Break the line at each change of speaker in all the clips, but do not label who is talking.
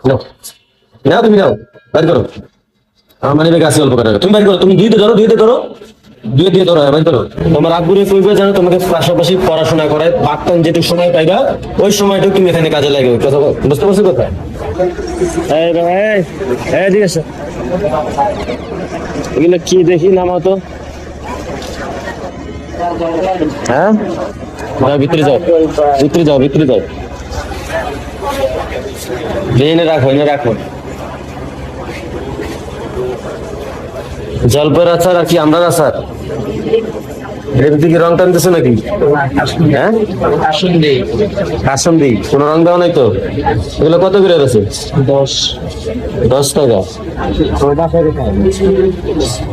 নাও নাও, তুমি নাও, বাইর করো। আমার মানে বেগে আছে অল্প টাকা, তুমি বাইর করো। তুমি দুইতে ধরো, দুইতে ধরো, দুই দিয়ে ধরো, বাইর করো। তোমার আব্বুরে কইবে জানো তোমাকে পাশাপাশি পড়াশোনা করে পার্ট যেটুকু সময় পাইবা ওই সময়টুকু তুমি এখানে কাজে লাগবে। কথা বুঝতে পারছো কথা?
এই রে ভাই, এই ঠিক আছে। এগুলো কি দেখি নামাও তো। হ্যাঁ,
যাও ভিতরে যাও, ভিতরে যাও, ভিতরে যাও। এনে রাখো, এনে রাখো। জলপের আচার আর কি আমরার আচার? এর দিকে রং টানতেছো নাকি? হ্যাঁ, কাসুন্দি। কোন রং দেওয়া নাই তো? এগুলো কত করে আছে? 10 টাকা।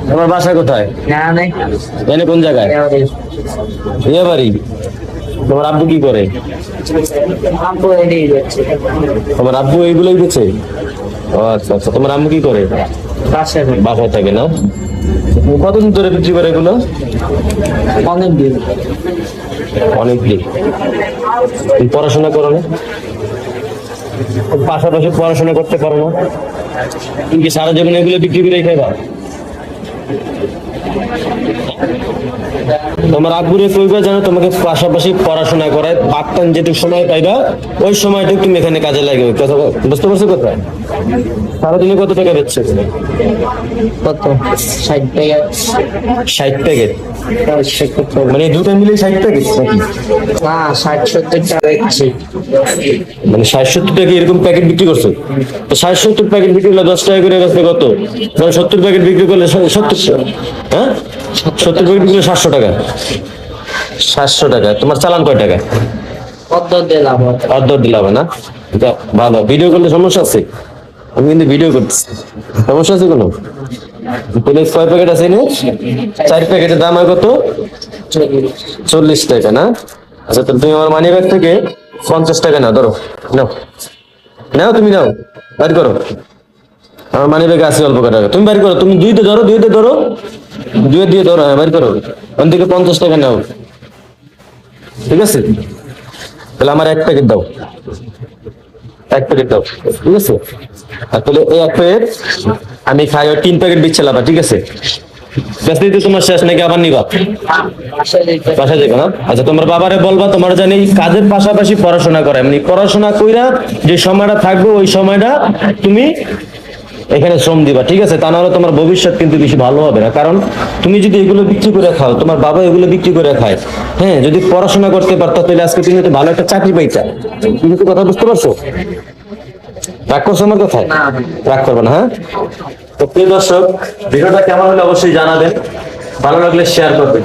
তোমার বাসা কোথায়? এনে কোন জায়গায়? বিয়ে বাড়ি। তোমার আব্বু কি করে? তোমার আব্বু এইগুলোই দিচ্ছে? ও আচ্ছা আচ্ছা। তোমার আম্মু কি করে? বাসায় থাকে না? কতদিন ধরে বিক্রি করে এগুলো?
অনেকদিন।
অনেকদিন। তুমি পড়াশোনা করো না? পাশাপাশি পড়াশোনা করতে পারো না? তুমি কি সারা জীবন এগুলো বিক্রি করে খাইবা? তোমার আব্বুরে কইবে জানো তোমাকে পাশাপাশি পড়াশোনা করে পার্ট যেটুকু সময় পাইবা ওই সময়টুকু তুমি এখানে কাজে লাগবে। কথা বুঝতে পারছো কথা? সারাদিনে কত টাকা বেচছো?
কত? 60 টাকা।
60 প্যাকেট? মানে দুটো মিলে 60 প্যাকেট নাকি?
না, 60-70 টাকা বেচছি।
মানে 60-70 টাকা এরকম প্যাকেট বিক্রি করছো? তো 60-70 প্যাকেট বিক্রি করলে 10 টাকা করে বেচলে কত? 70 প্যাকেট বিক্রি করলে 70, হ্যাঁ 70 প্যাকেট বিক্রি করলে 700 টাকা। 700 টাকা। তোমার চালান কয় টাকা?
কত দিলাম?
অর্ধ দিলাম না? যাও, ভালো। ভিডিও করলে সমস্যা আছে? আমি কিন্তু ভিডিও করতেছি, সমস্যা আছে কোনো? প্লেট কয় প্যাকেট আছে? 4 প্যাকেটের দাম হয় কত? 40 টাকা না? আচ্ছা, তো তুমি আমার মানি ব্যাগ থেকে 50 টাকা নাও, ধরো, নাও নাও, তুমি নাও, বাইর করো। আমার মানি ব্যাগে আছে অল্প টাকা, তুমি বাইর করো। তুমি দুইতে ধরো, দুইতে ধরো, দুই দিয়ে ধরো, হ্যাঁ বাইর করো। ওখান থেকে 50 টাকা নাও, ঠিক আছে? তাহলে আমার 1 প্যাকেট দাও, 1 প্যাকেট দাও, ঠিক আছে? আর তাহলে এই 1 প্যাকেট আমি খাই, 3 প্যাকেট বিচ্ছিলাম, ঠিক আছে? ব্যস্ত তোমার শেষ নাকি আবার নিবা? বাসায় যাবে না? আচ্ছা, তোমার বাবারে বলবা তোমার জানি কাজের পাশাপাশি পড়াশোনা করে, মানে পড়াশোনা কইরা যে সময়টা থাকবে ওই সময়টা তুমি এখানে শ্রম দিবা, ঠিক আছে? তা নাহলে তোমার ভবিষ্যৎ কিন্তু বেশি ভালো হবে না। কারণ তুমি যদি এগুলো বিক্রি করে খাও, তোমার বাবা এগুলো বিক্রি করে খায়, হ্যাঁ, যদি পড়াশোনা করতে পারতো তাহলে আজকে তুমি তো ভালো একটা চাকরি পাইতা। তুমি কি কথা বুঝতে পারছো? রাগ করছো আমার কথায়? রাগ করবে না, হ্যাঁ? তো প্রিয় দর্শক, ভিডিওটা কেমন হলে অবশ্যই জানাবেন, ভালো লাগলে শেয়ার করবেন।